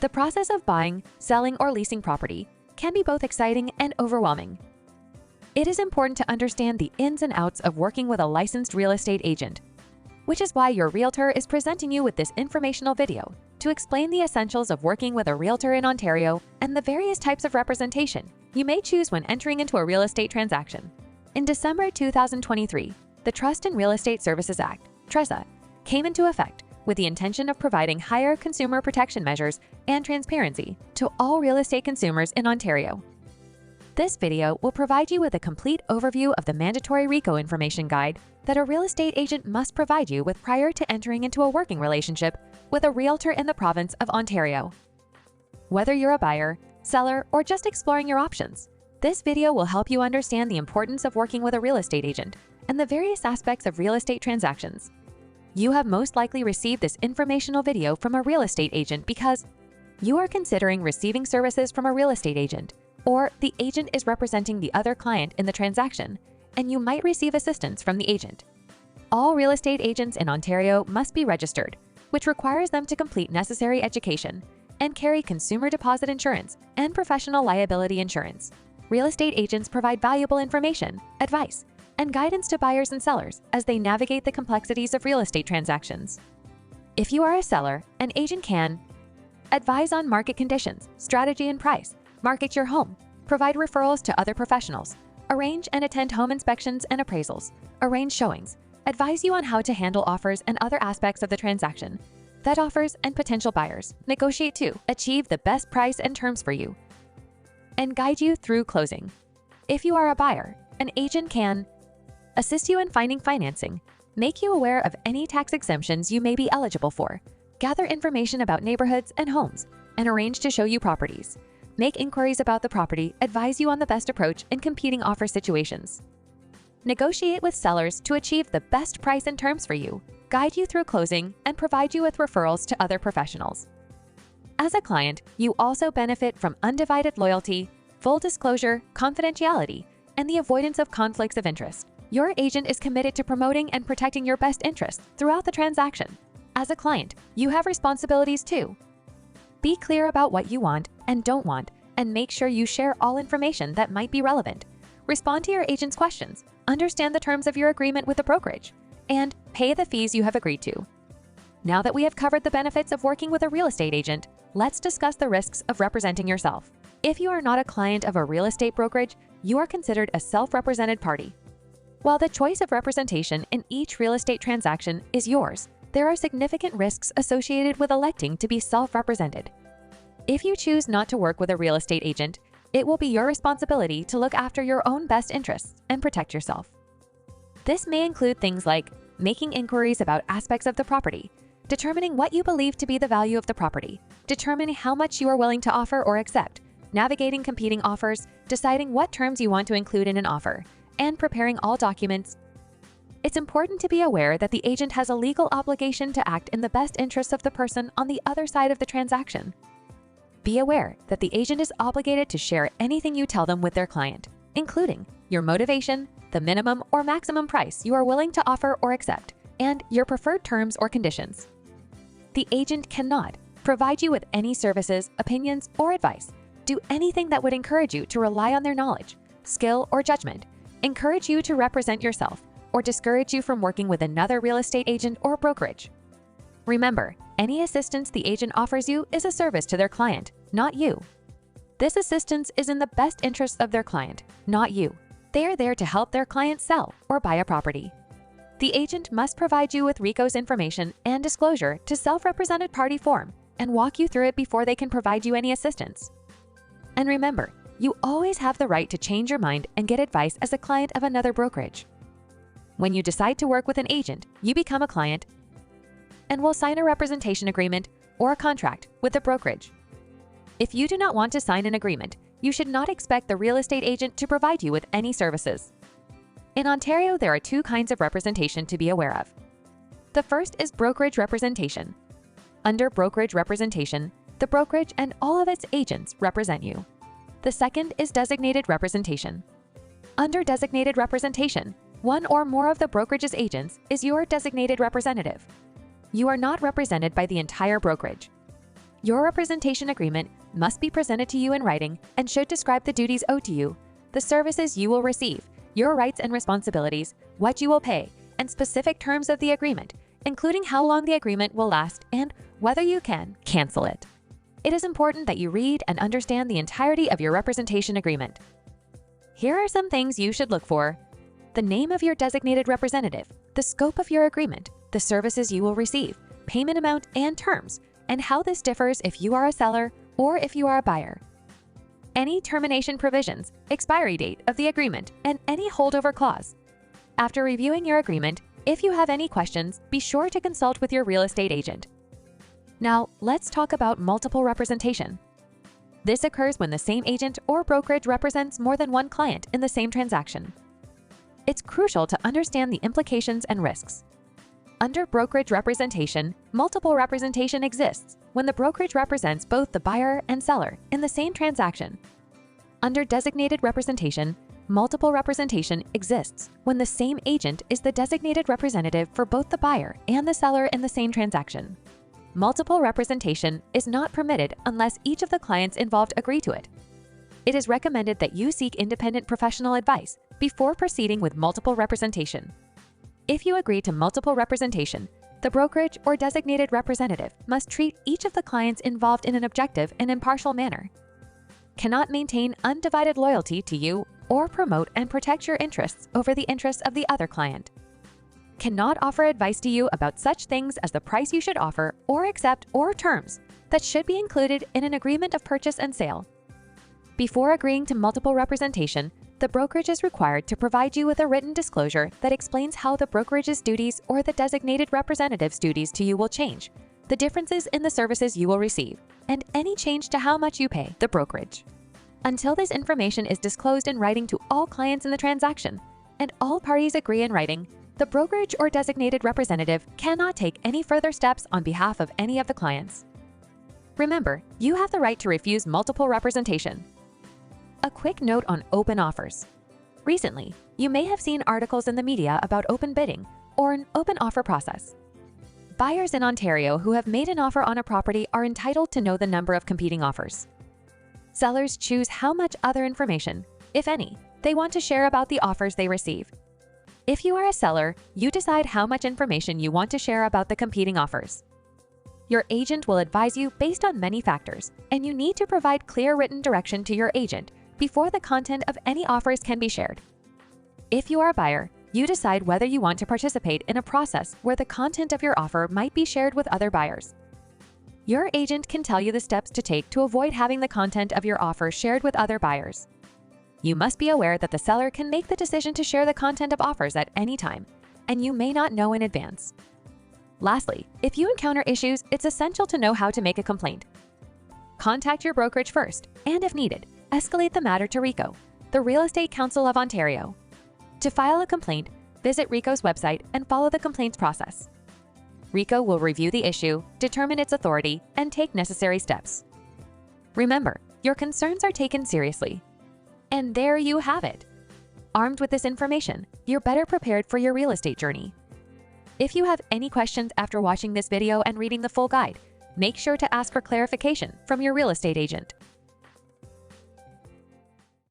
The process of buying, selling, or leasing property can be both exciting and overwhelming. It is important to understand the ins and outs of working with a licensed real estate agent, which is why your realtor is presenting you with this informational video to explain the essentials of working with a realtor in Ontario and the various types of representation you may choose when entering into a real estate transaction. In December 2023, the Trust in Real Estate Services Act, TRESA, came into effect with the intention of providing higher consumer protection measures and transparency to all real estate consumers in Ontario. This video will provide you with a complete overview of the mandatory RICO information guide that a real estate agent must provide you with prior to entering into a working relationship with a realtor in the province of Ontario. Whether you're a buyer, seller, or just exploring your options, this video will help you understand the importance of working with a real estate agent and the various aspects of real estate transactions. You have most likely received this informational video from a real estate agent because you are considering receiving services from a real estate agent, or the agent is representing the other client in the transaction, and you might receive assistance from the agent. All real estate agents in Ontario must be registered, which requires them to complete necessary education and carry consumer deposit insurance and professional liability insurance. Real estate agents provide valuable information, advice, and guidance to buyers and sellers as they navigate the complexities of real estate transactions. If you are a seller, an agent can advise on market conditions, strategy and price, market your home, provide referrals to other professionals, arrange and attend home inspections and appraisals, arrange showings, advise you on how to handle offers and other aspects of the transaction, vet offers and potential buyers, negotiate to achieve the best price and terms for you, and guide you through closing. If you are a buyer, an agent can assist you in finding financing, make you aware of any tax exemptions you may be eligible for, gather information about neighborhoods and homes, and arrange to show you properties, make inquiries about the property, advise you on the best approach in competing offer situations, negotiate with sellers to achieve the best price and terms for you, guide you through closing, and provide you with referrals to other professionals. As a client, you also benefit from undivided loyalty, full disclosure, confidentiality, and the avoidance of conflicts of interest. Your agent is committed to promoting and protecting your best interests throughout the transaction. As a client, you have responsibilities too. Be clear about what you want and don't want, and make sure you share all information that might be relevant. Respond to your agent's questions, understand the terms of your agreement with the brokerage, and pay the fees you have agreed to. Now that we have covered the benefits of working with a real estate agent, let's discuss the risks of representing yourself. If you are not a client of a real estate brokerage, you are considered a self-represented party. While the choice of representation in each real estate transaction is yours, there are significant risks associated with electing to be self-represented. If you choose not to work with a real estate agent, it will be your responsibility to look after your own best interests and protect yourself. This may include things like making inquiries about aspects of the property, determining what you believe to be the value of the property, determining how much you are willing to offer or accept, navigating competing offers, deciding what terms you want to include in an offer, and preparing all documents. It's important to be aware that the agent has a legal obligation to act in the best interests of the person on the other side of the transaction. Be aware that the agent is obligated to share anything you tell them with their client, including your motivation, the minimum or maximum price you are willing to offer or accept, and your preferred terms or conditions. The agent cannot provide you with any services, opinions, or advice, do anything that would encourage you to rely on their knowledge, skill, or judgment, encourage you to represent yourself, or discourage you from working with another real estate agent or brokerage. Remember, any assistance the agent offers you is a service to their client, not you. This assistance is in the best interests of their client, not you. They are there to help their client sell or buy a property. The agent must provide you with RICO's information and disclosure to self-represented party form and walk you through it before they can provide you any assistance. And remember, you always have the right to change your mind and get advice as a client of another brokerage. When you decide to work with an agent, you become a client and will sign a representation agreement or a contract with the brokerage. If you do not want to sign an agreement, you should not expect the real estate agent to provide you with any services. In Ontario, there are two kinds of representation to be aware of. The first is brokerage representation. Under brokerage representation, the brokerage and all of its agents represent you. The second is designated representation. Under designated representation, one or more of the brokerage's agents is your designated representative. You are not represented by the entire brokerage. Your representation agreement must be presented to you in writing and should describe the duties owed to you, the services you will receive, your rights and responsibilities, what you will pay, and specific terms of the agreement, including how long the agreement will last and whether you can cancel it. It is important that you read and understand the entirety of your representation agreement. Here are some things you should look for: the name of your designated representative, the scope of your agreement, the services you will receive, payment amount and terms, and how this differs if you are a seller or if you are a buyer. Any termination provisions, expiry date of the agreement, and any holdover clause. After reviewing your agreement, if you have any questions, be sure to consult with your real estate agent. Now, let's talk about multiple representation. This occurs when the same agent or brokerage represents more than one client in the same transaction. It's crucial to understand the implications and risks. Under brokerage representation, multiple representation exists when the brokerage represents both the buyer and seller in the same transaction. Under designated representation, multiple representation exists when the same agent is the designated representative for both the buyer and the seller in the same transaction. Multiple representation is not permitted unless each of the clients involved agree to it. It is recommended that you seek independent professional advice before proceeding with multiple representation. If you agree to multiple representation, the brokerage or designated representative must treat each of the clients involved in an objective and impartial manner, cannot maintain undivided loyalty to you or promote and protect your interests over the interests of the other client, cannot offer advice to you about such things as the price you should offer or accept or terms that should be included in an agreement of purchase and sale. Before agreeing to multiple representation, the brokerage is required to provide you with a written disclosure that explains how the brokerage's duties or the designated representative's duties to you will change, the differences in the services you will receive, and any change to how much you pay the brokerage. Until this information is disclosed in writing to all clients in the transaction, and all parties agree in writing, the brokerage or designated representative cannot take any further steps on behalf of any of the clients. Remember, you have the right to refuse multiple representation. A quick note on open offers. Recently, you may have seen articles in the media about open bidding or an open offer process. Buyers in Ontario who have made an offer on a property are entitled to know the number of competing offers. Sellers choose how much other information, if any, they want to share about the offers they receive. If you are a seller, you decide how much information you want to share about the competing offers. Your agent will advise you based on many factors, and you need to provide clear written direction to your agent before the content of any offers can be shared. If you are a buyer, you decide whether you want to participate in a process where the content of your offer might be shared with other buyers. Your agent can tell you the steps to take to avoid having the content of your offer shared with other buyers. You must be aware that the seller can make the decision to share the content of offers at any time, and you may not know in advance. Lastly, if you encounter issues, it's essential to know how to make a complaint. Contact your brokerage first, and if needed, escalate the matter to RECO, the Real Estate Council of Ontario. To file a complaint, visit RECO's website and follow the complaints process. RECO will review the issue, determine its authority, and take necessary steps. Remember, your concerns are taken seriously. And there you have it. Armed with this information, you're better prepared for your real estate journey. If you have any questions after watching this video and reading the full guide, make sure to ask for clarification from your real estate agent.